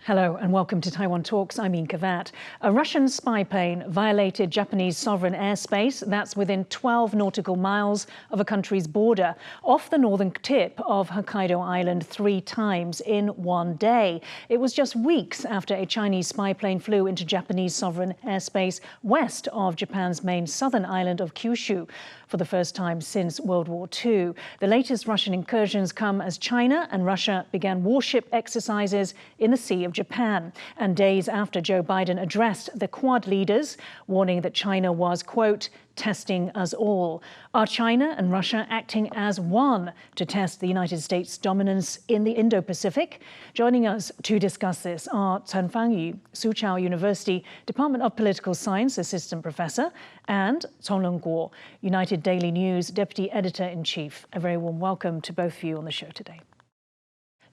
Hello and welcome to Taiwan Talks. I'm Inka Vat. A Russian spy plane violated Japanese sovereign airspace that's within 12 nautical miles of a country's border, off the northern tip of Hokkaido Island 3 times in one day. It was just weeks after a Chinese spy plane flew into Japanese sovereign airspace west of Japan's main southern island of Kyushu for the first time since World War II. The latest Russian incursions come as China and Russia began warship exercises in the Sea of Japan, and days after Joe Biden addressed the Quad leaders, warning that China was, quote, testing us all. Are China and Russia acting as one to test the United States' dominance in the Indo-Pacific? Joining us to discuss this are Chen Fang-yu, Soochow University Department of Political Science Assistant Professor, and Chenlung Kuo, United Daily News Deputy Editor-in-Chief. A very warm welcome to both of you on the show today.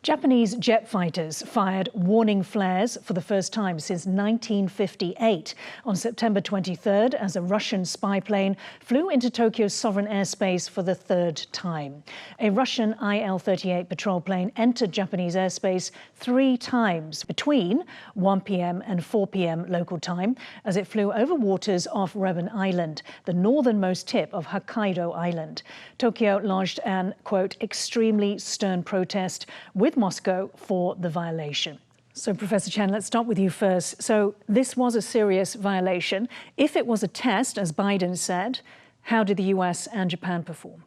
Japanese jet fighters fired warning flares for the first time since 1958 on September 23rd as a Russian spy plane flew into Tokyo's sovereign airspace for the third time. A Russian Il-38 patrol plane entered Japanese airspace 3 times between 1 p.m. and 4 p.m. local time as it flew over waters off Rebun Island, the northernmost tip of Hokkaido Island. Tokyo lodged an, quote, extremely stern protest with Moscow for the violation. So, Professor Chen, let's start with you first. So this was a serious violation. If it was a test, as Biden said, how did the US and Japan perform?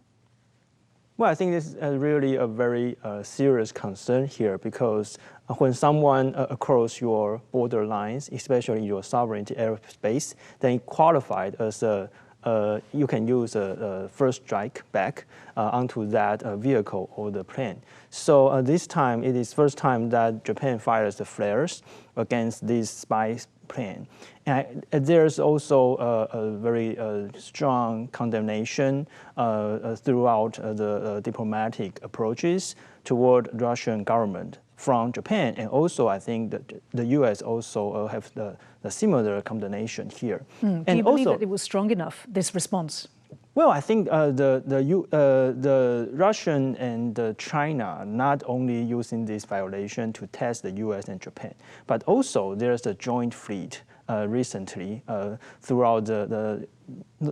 Well, I think this is really a very serious concern here because when someone across your border lines, especially your sovereignty airspace, then it qualified as a you can use a first strike back onto that vehicle or the plane. So this time, it is first time that Japan fires the flares against this spy plane. And there's also a very strong condemnation throughout the diplomatic approaches toward Russian government from Japan, and also I think that the U.S. also have the similar condemnation here. Do you believe that it was strong enough, this response? Well, I think the Russian and China not only using this violation to test the U.S. and Japan, but also there's a joint fleet recently throughout the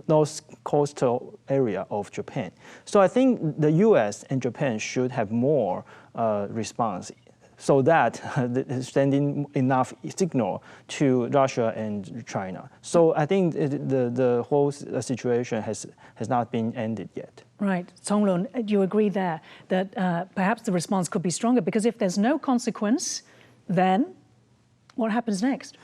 north coastal area of Japan. So I think the U.S. and Japan should have more response, so that sending enough signal to Russia and China. So I think the whole situation has not been ended yet. Right. Chenlung, do you agree there that perhaps the response could be stronger? Because if there's no consequence, then what happens next?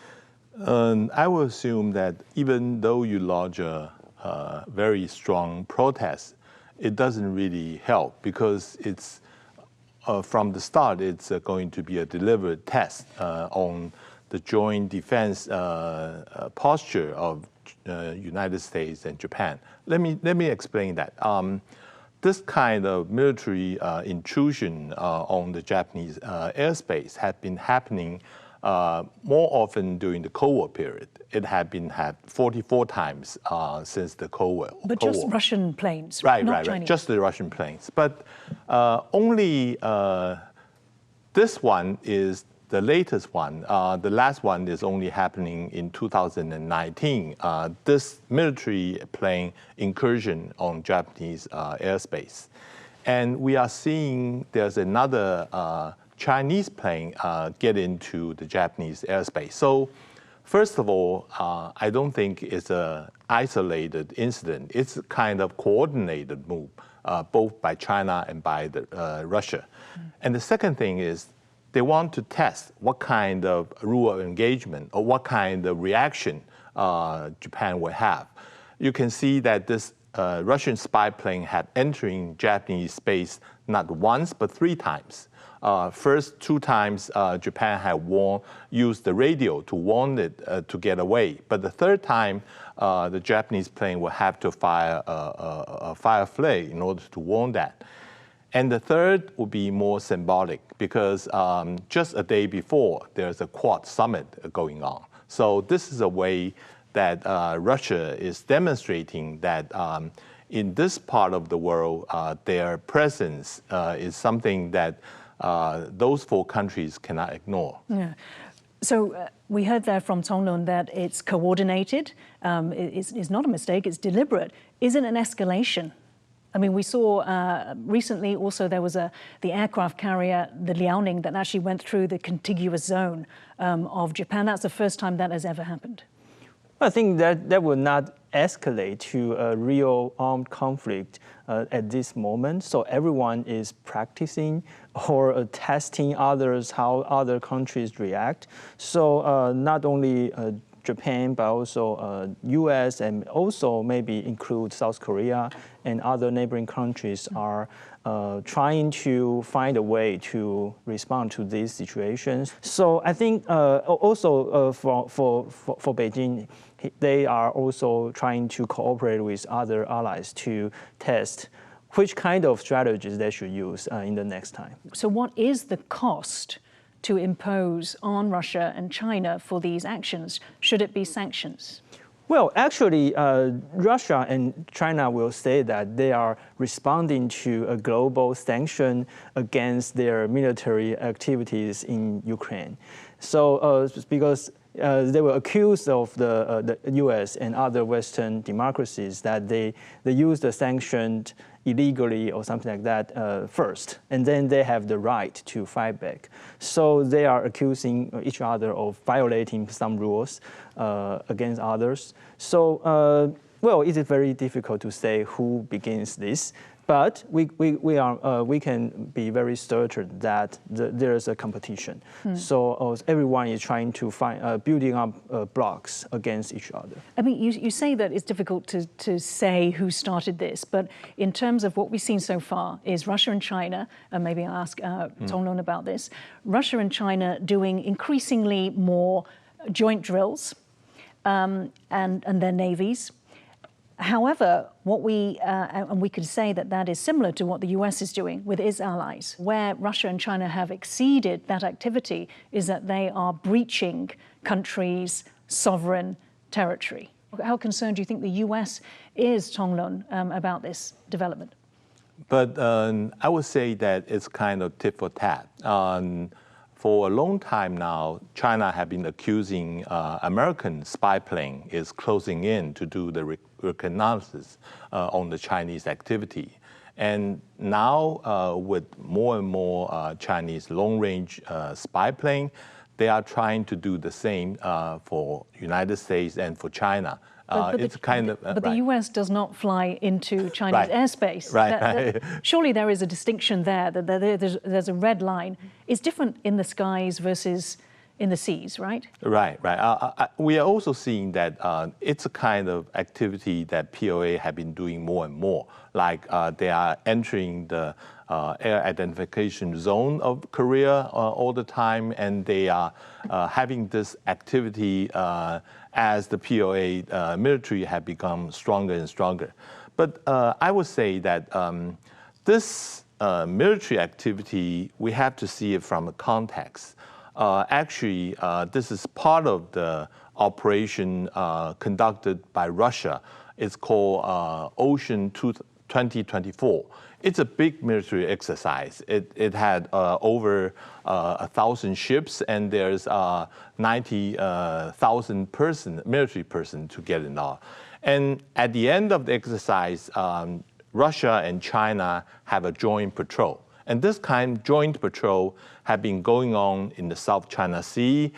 I will assume that even though you lodge a very strong protest, it doesn't really help because it's from the start, it's going to be a deliberate test on the joint defense posture of United States and Japan. Let me explain that. This kind of military intrusion on the Japanese airspace had been happening more often during the Cold War period. It had been 44 times since the Cold War. But just Russian planes, right? not Right, Chinese. Just the Russian planes. But only this one is the latest one. The last one is only happening in 2019. This military plane incursion on Japanese airspace. And we are seeing there's another Chinese plane get into the Japanese airspace. So first of all, I don't think it's an isolated incident. It's a kind of coordinated move, both by China and by Russia. And the second thing is they want to test what kind of rule of engagement or what kind of reaction Japan will have. You can see that this Russian spy plane had entering Japanese space not once, but 3 times. First 2 times, Japan had used the radio to warn it to get away. But the 3rd time, the Japanese plane will have to fire a fire flag in order to warn that. And the 3rd would be more symbolic because just a day before, there's a Quad summit going on. So this is a way that Russia is demonstrating that in this part of the world, their presence is something that those four countries cannot ignore. Yeah. So we heard there from Chenlung that it's coordinated, it's not a mistake, it's deliberate. Is it an escalation? I mean, we saw recently also there was the aircraft carrier, the Liaoning, that actually went through the contiguous zone of Japan. That's the first time that has ever happened. I think that will not escalate to a real armed conflict at this moment. So everyone is practicing or testing others, how other countries react. So not only Japan, but also US and also maybe include South Korea and other neighboring countries are trying to find a way to respond to these situations. So I think also for Beijing, they are also trying to cooperate with other allies to test which kind of strategies they should use in the next time. So what is the cost to impose on Russia and China for these actions? Should it be sanctions? Well, actually, Russia and China will say that they are responding to a global sanction against their military activities in Ukraine. So because they were accused of the U.S. and other Western democracies that they used the sanctioned illegally or something like that first, and then they have the right to fight back. So they are accusing each other of violating some rules against others. So, well, it is very difficult to say who begins this. But we can be very certain that there is a competition. So everyone is trying to find building up blocks against each other. I mean, you say that it's difficult to say who started this, but in terms of what we've seen so far is Russia and China, and maybe I'll ask Chenlung about this, Russia and China doing increasingly more joint drills and their navies. However, what and we could say that is similar to what the US is doing with its allies. Where Russia and China have exceeded that activity is that they are breaching countries' sovereign territory. How concerned do you think the US is, Chenlung, about this development? But I would say that it's kind of tit for tat. For a long time now, China have been accusing American spy plane is closing in to do the reconnaissance on the Chinese activity. And now with more and more Chinese long-range spy plane, they are trying to do the same for United States and for China. But the US does not fly into China's airspace. Right. Surely there is a distinction there, that there's a red line. It's different in the skies versus in the seas, right? Right. We are also seeing that it's a kind of activity that PLA have been doing more and more. Like they are entering the air identification zone of Korea all the time, and they are having this activity as the PLA military have become stronger and stronger. But I would say that this military activity, we have to see it from a context. Actually, this is part of the operation conducted by Russia. It's called Ocean 2024. It's a big military exercise. It had over 1,000 ships, and there's 90,000 military person to get involved. And at the end of the exercise, Russia and China have a joint patrol. And this kind of joint patrol have been going on in the South China Sea,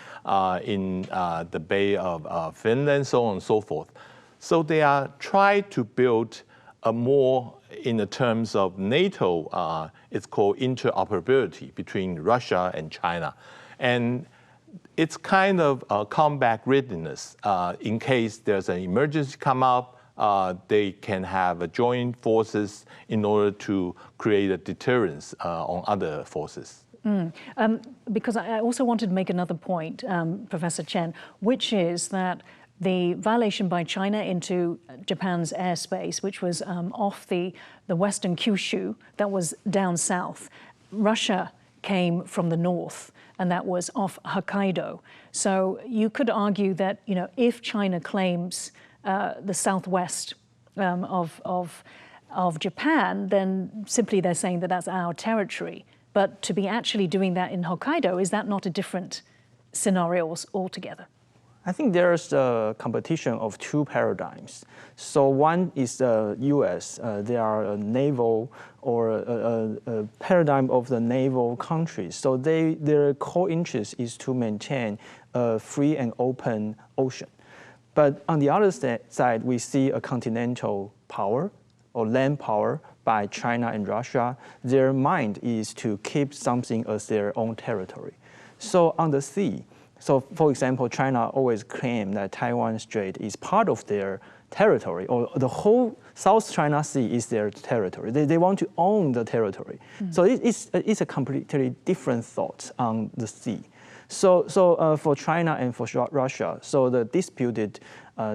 in the Bay of Finland, so on and so forth. So they are trying to build a more, in the terms of NATO, it's called interoperability between Russia and China. And it's kind of combat readiness. In case there's an emergency come up, they can have a joint forces in order to create a deterrence on other forces. Because I also wanted to make another point, Professor Chen, which is that the violation by China into Japan's airspace, which was off the western Kyushu, that was down south. Russia came from the north, and that was off Hokkaido. So you could argue that, you know, if China claims the southwest of Japan, then simply they're saying that that's our territory. but to be actually doing that in Hokkaido, is that not a different scenario altogether? I think there's a competition of two paradigms. So one is the U.S. They are a naval or a paradigm of the naval countries. So their core interest is to maintain a free and open ocean. But on the other side, we see a continental power or land power by China and Russia. Their mind is to keep something as their own territory. So on the sea, so for example, China always claimed that Taiwan Strait is part of their territory, or the whole South China Sea is their territory. They want to own the territory. So it's a completely different thought on the sea. So for China and for Russia, so the disputed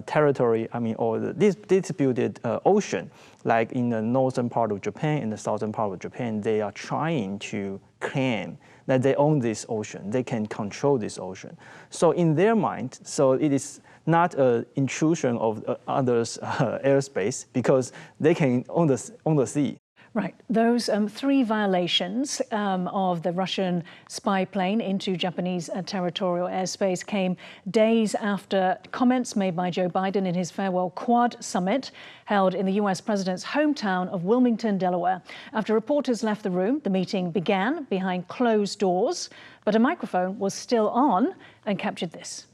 territory, or the disputed ocean, like in the northern part of Japan and the southern part of Japan, they are trying to claim that they own this ocean, they can control this ocean. So in their mind, so it is not an intrusion of others' airspace because they can own the sea. Right. Those three violations of the Russian spy plane into Japanese territorial airspace came days after comments made by Joe Biden in his farewell Quad summit held in the US president's hometown of Wilmington, Delaware. After reporters left the room, the meeting began behind closed doors, but a microphone was still on and captured this.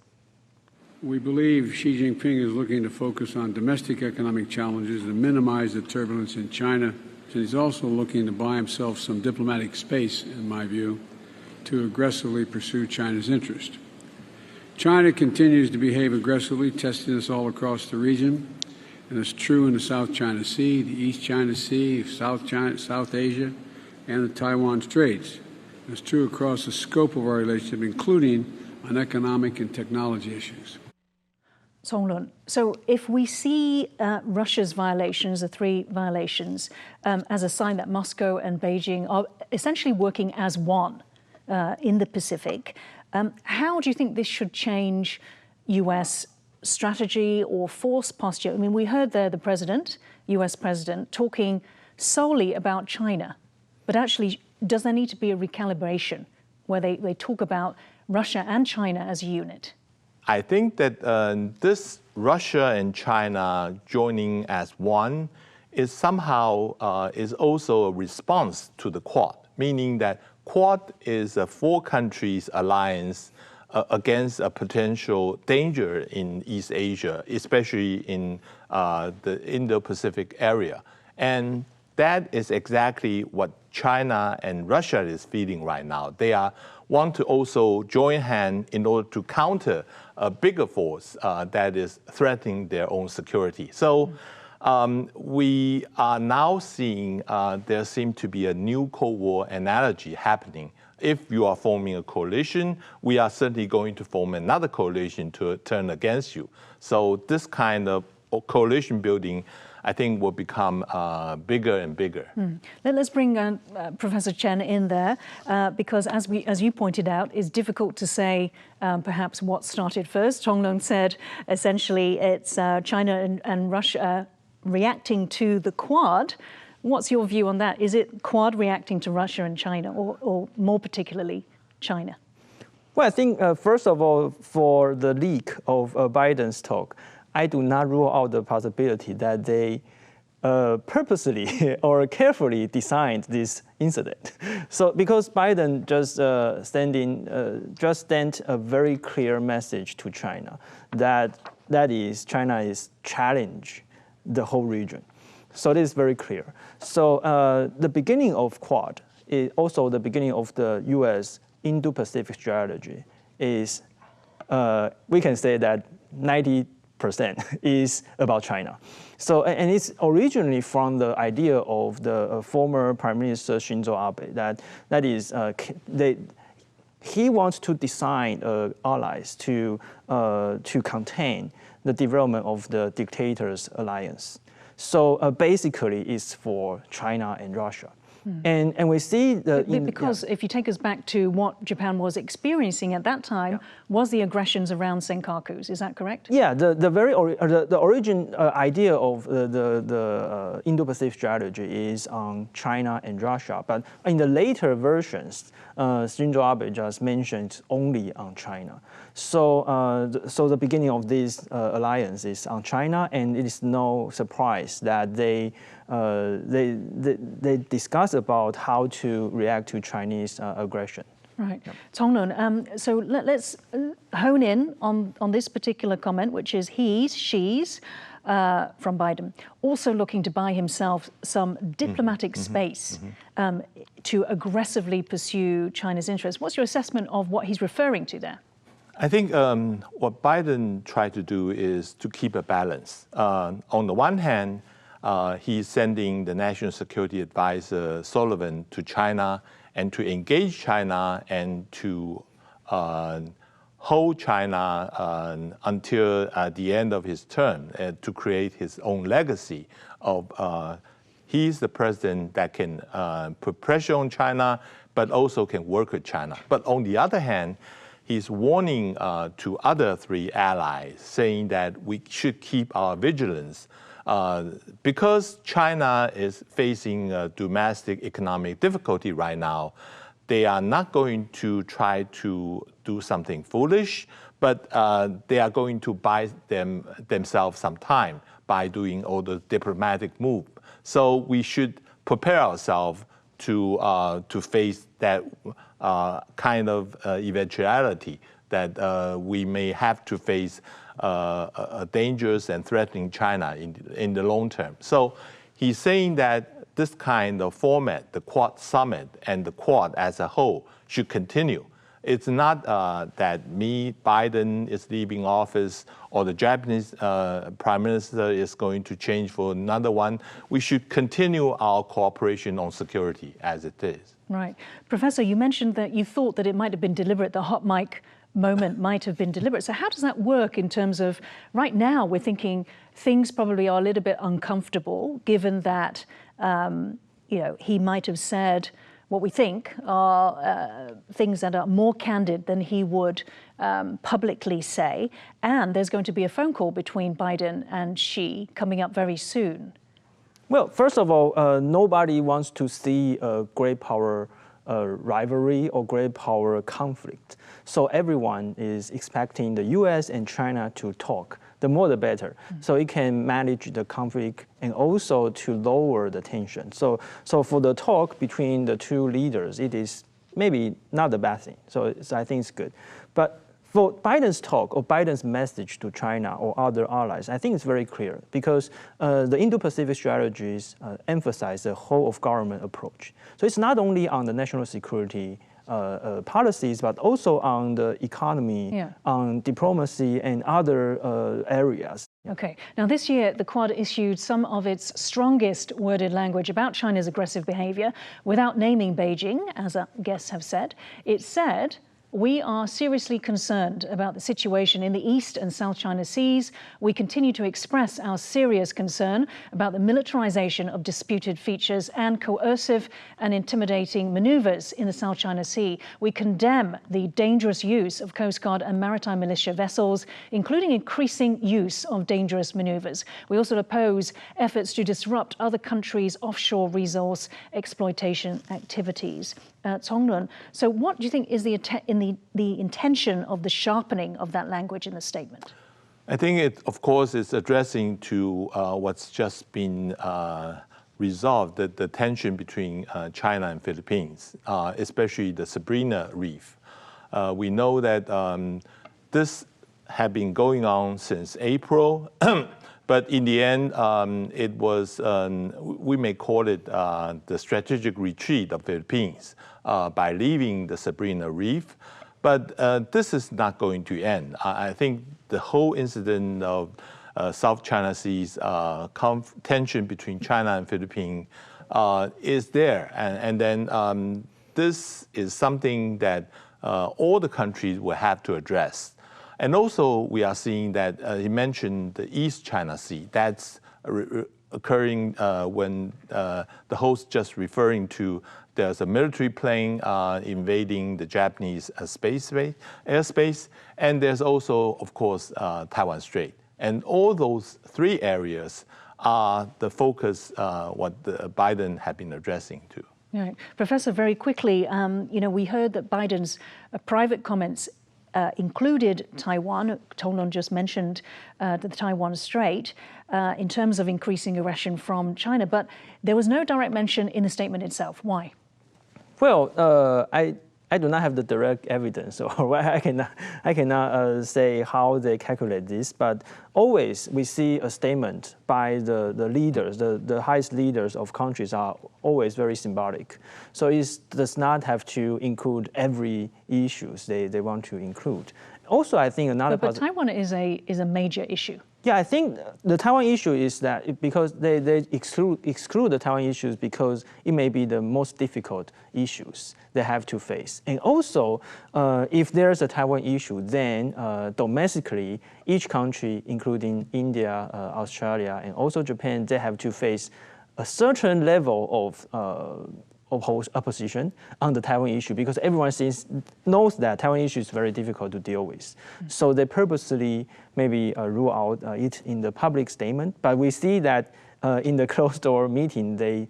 We believe Xi Jinping is looking to focus on domestic economic challenges and minimize the turbulence in China. And he's also looking to buy himself some diplomatic space, in my view, to aggressively pursue China's interest. China continues to behave aggressively, testing us all across the region, and it's true in the South China Sea, the East China Sea, South Asia, and the Taiwan Straits. It's true across the scope of our relationship, including on economic and technology issues. Chenlung, so if we see Russia's violations, the three violations, as a sign that Moscow and Beijing are essentially working as one in the Pacific, how do you think this should change US strategy or force posture? I mean, we heard there the president, US president, talking solely about China, but actually, does there need to be a recalibration where they talk about Russia and China as a unit? I think that this Russia and China joining as one is somehow is also a response to the Quad, meaning that Quad is a four countries alliance against a potential danger in East Asia, especially in the Indo-Pacific area. And that is exactly what China and Russia is feeling right now. They want to also join hands in order to counter a bigger force that is threatening their own security. So we are now seeing there seems to be a new Cold War analogy happening. If you are forming a coalition, we are certainly going to form another coalition to turn against you. So this kind of coalition building, I think, will become bigger and bigger. Let's bring Professor Chen in there, because as you pointed out, it's difficult to say perhaps what started first. Chenlung said essentially it's China and Russia reacting to the Quad. What's your view on that? Is it Quad reacting to Russia and China, or more particularly China? Well, I think first of all, for the leak of Biden's talk, I do not rule out the possibility that they purposely or carefully designed this incident. So because Biden just sent a very clear message to China that is China is challenge the whole region. So this is very clear. So the beginning of Quad is also the beginning of the U.S. Indo-Pacific strategy is we can say that 90% is about China. So, and it's originally from the idea of the former Prime Minister Shinzo Abe that is, he wants to design allies to contain the development of the dictators' alliance. So basically it's for China and Russia. And we see because if you take us back to what Japan was experiencing at that time, was the aggressions around Senkakus. Is that correct? Yeah, the origin idea of the Indo-Pacific strategy is on China and Russia, but in the later versions, Shinzo Abe just mentioned only on China. So the beginning of this alliance is on China, and it is no surprise that they discuss about how to react to Chinese aggression. Right. Tonglun, so let's hone in on this particular comment, which is she's from Biden, also looking to buy himself some diplomatic space to aggressively pursue China's interests. What's your assessment of what he's referring to there? I think what Biden tried to do is to keep a balance. On the one hand, he's sending the National Security Advisor Sullivan to China and to engage China and to hold China until the end of his term to create his own legacy of he's the president that can put pressure on China, but also can work with China. But on the other hand, he's warning to other three allies, saying that we should keep our vigilance because China is facing domestic economic difficulty right now. They are not going to try to do something foolish, but they are going to buy themselves some time by doing all the diplomatic move. So we should prepare ourselves to face that kind of eventuality that we may have to face a dangerous and threatening China in the long term. So he's saying that this kind of format, the Quad Summit and the Quad as a whole, should continue. It's not that Biden is leaving office or the Japanese Prime Minister is going to change for another one. We should continue our cooperation on security as it is. Right. Professor, you mentioned that you thought that it might have been deliberate, the hot mic moment might have been deliberate. So how does that work in terms of, right now we're thinking things probably are a little bit uncomfortable given that he might have said what we think are things that are more candid than he would publicly say. And there's going to be a phone call between Biden and Xi coming up very soon. Well, first of all, nobody wants to see a great power rivalry or great power conflict. So everyone is expecting the US and China to talk. The more the better. So it can manage the conflict and also to lower the tension. So for the talk between the two leaders, it is maybe not the bad thing. So I think it's good. But for Biden's talk or Biden's message to China or other allies, I think it's very clear because the Indo-Pacific strategies emphasize the whole of government approach. So it's not only on the national security policies, but also on the economy, on diplomacy and other areas. Okay. Now this year, the Quad issued some of its strongest worded language about China's aggressive behavior without naming Beijing, as our guests have said. It said, "We are seriously concerned about the situation in the East and South China Seas. We continue to express our serious concern about the militarization of disputed features and coercive and intimidating maneuvers in the South China Sea. We condemn the dangerous use of Coast Guard and maritime militia vessels, including increasing use of dangerous maneuvers. We also oppose efforts to disrupt other countries' offshore resource exploitation activities." Tonglun, so what do you think is the intention of the sharpening of that language in the statement? I think it, of course, is addressing to what's just been resolved, the tension between China and Philippines, especially the Sabrina Reef. We know that this had been going on since April, but in the end, it was, we may call it the strategic retreat of Philippines by leaving the Sabrina Reef. But this is not going to end. I think the whole incident of South China Sea's tension between China and Philippines is there. And then this is something that all the countries will have to address. And also, we are seeing that he mentioned the East China Sea. That's occurring when the host just referring to there's a military plane invading the Japanese airspace, and there's also, of course, Taiwan Strait. And all those three areas are the focus what Biden had been addressing to. Right. Professor, very quickly, we heard that Biden's private comments included Taiwan. Chenlung just mentioned the Taiwan Strait in terms of increasing aggression from China, but there was no direct mention in the statement itself. Why? Well, I do not have the direct evidence, or I cannot say how they calculate this. But always we see a statement by the leaders, the highest leaders of countries are always very symbolic. So it does not have to include every issues they want to include. Also, I think another. But Taiwan is a major issue. Yeah, I think the Taiwan issue is that because they exclude the Taiwan issues because it may be the most difficult issues they have to face. And also, if there's a Taiwan issue, then domestically, each country, including India, Australia, and also Japan, they have to face a certain level of opposition on the Taiwan issue because everyone knows that Taiwan issue is very difficult to deal with. So they purposely maybe rule out it in the public statement. But we see that in the closed-door meeting, they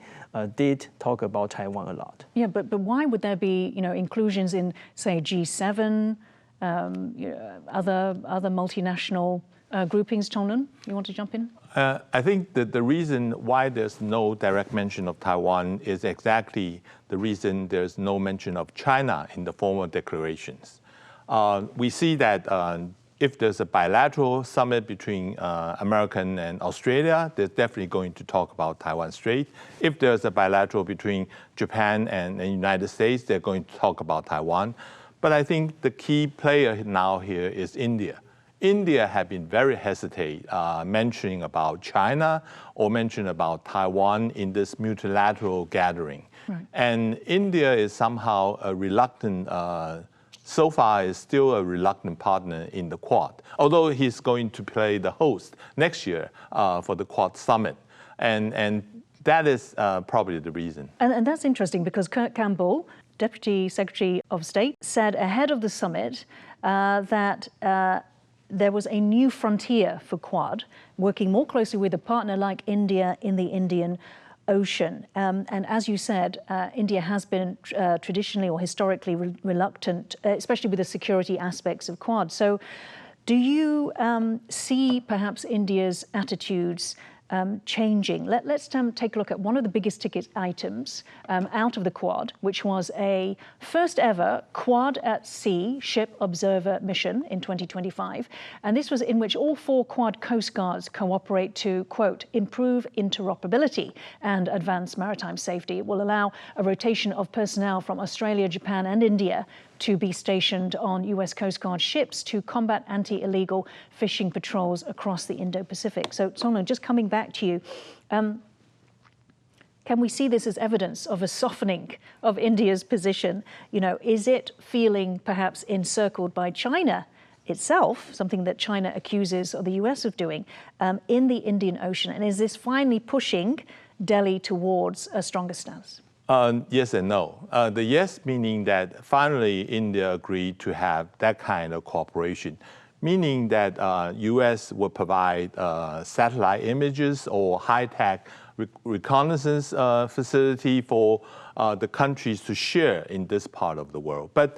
did talk about Taiwan a lot. Yeah, but why would there be inclusions in, say, G7, other multinational groupings? Chenlung, you want to jump in? I think that the reason why there's no direct mention of Taiwan is exactly the reason there's no mention of China in the formal declarations. We see that if there's a bilateral summit between America and Australia, they're definitely going to talk about Taiwan Strait. If there's a bilateral between Japan and the United States, they're going to talk about Taiwan. But I think the key player now here is India. India had been very hesitant mentioning about China or mentioning about Taiwan in this multilateral gathering. Right. And India is somehow a reluctant, so far is still a reluctant partner in the Quad, although he's going to play the host next year for the Quad Summit. And that is probably the reason. And that's interesting because Kurt Campbell, Deputy Secretary of State, said ahead of the summit that there was a new frontier for Quad, working more closely with a partner like India in the Indian Ocean. And as you said, India has been traditionally or historically reluctant, especially with the security aspects of Quad. So do you see perhaps India's attitudes changing? Let's take a look at one of the biggest ticket items out of the Quad, which was a first ever Quad at Sea ship observer mission in 2025. And this was in which all 4 Quad Coast Guards cooperate to, quote, improve interoperability and advance maritime safety. It will allow a rotation of personnel from Australia, Japan, and India to be stationed on US Coast Guard ships to combat anti-illegal fishing patrols across the Indo-Pacific. So, Chenlung, just coming back to you, can we see this as evidence of a softening of India's position? Is it feeling perhaps encircled by China itself, something that China accuses the US of doing, in the Indian Ocean? And is this finally pushing Delhi towards a stronger stance? Yes and no. The yes meaning that finally India agreed to have that kind of cooperation, meaning that U.S. will provide satellite images or high-tech reconnaissance facility for the countries to share in this part of the world. But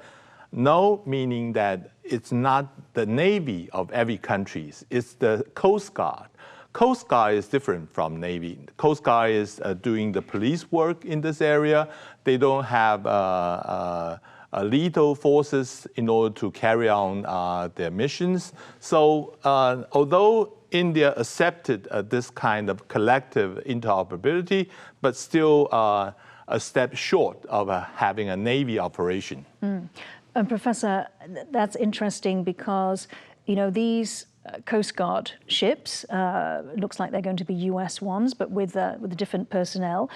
no meaning that it's not the Navy of every country, it's the Coast Guard. Coast Guard is different from Navy. Coast Guard is doing the police work in this area. They don't have lethal forces in order to carry on their missions. So although India accepted this kind of collective interoperability, but still a step short of having a Navy operation. And Professor, that's interesting because, these Coast Guard ships, looks like they're going to be US ones, but with different personnel.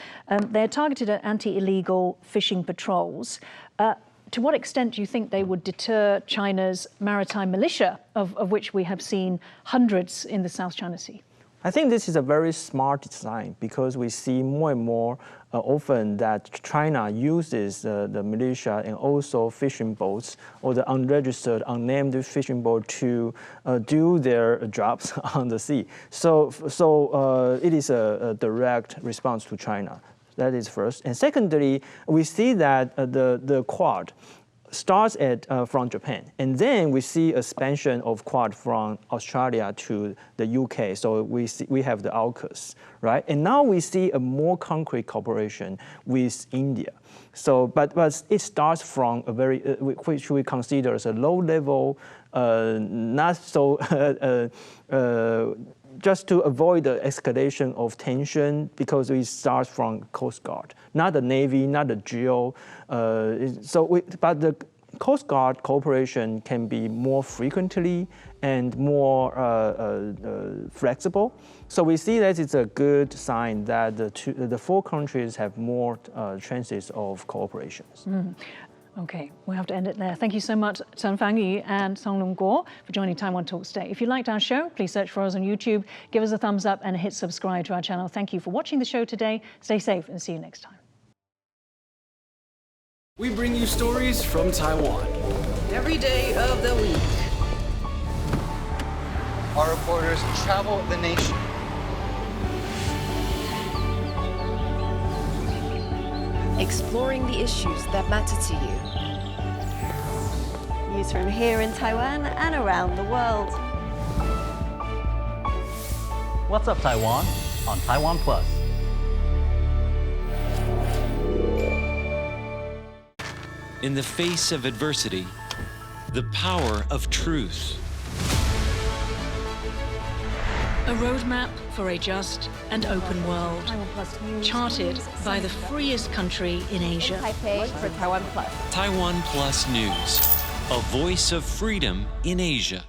They're targeted at anti-illegal fishing patrols. To what extent do you think they would deter China's maritime militia, of which we have seen hundreds in the South China Sea? I think this is a very smart design because we see more and more often that China uses the militia and also fishing boats or the unregistered, unnamed fishing boat to do their jobs on the sea. So it is a direct response to China. That is first. And secondly, we see that the Quad starts from Japan, and then we see expansion of Quad from Australia to the UK. So we have the AUKUS, right? And now we see a more concrete cooperation with India. So, but it starts from a very, which we consider as a low level, not so. Just to avoid the escalation of tension, because we start from Coast Guard, not the Navy, not the GEO. But the Coast Guard cooperation can be more frequently and more flexible. So we see that it's a good sign that the four countries have more chances of cooperation. Okay, we'll have to end it there. Thank you so much, Chen Fang-yu and Chenlung Kuo, for joining Taiwan Talks today. If you liked our show, please search for us on YouTube, give us a thumbs up and hit subscribe to our channel. Thank you for watching the show today. Stay safe and see you next time. We bring you stories from Taiwan every day of the week. Our reporters travel the nation. Exploring the issues that matter to you. News from here in Taiwan and around the world. What's up, Taiwan? On Taiwan Plus. In the face of adversity, the power of truth. A roadmap for a just and open world, charted by the freest country in Asia. Taipei for Taiwan Plus. Taiwan Plus News, a voice of freedom in Asia.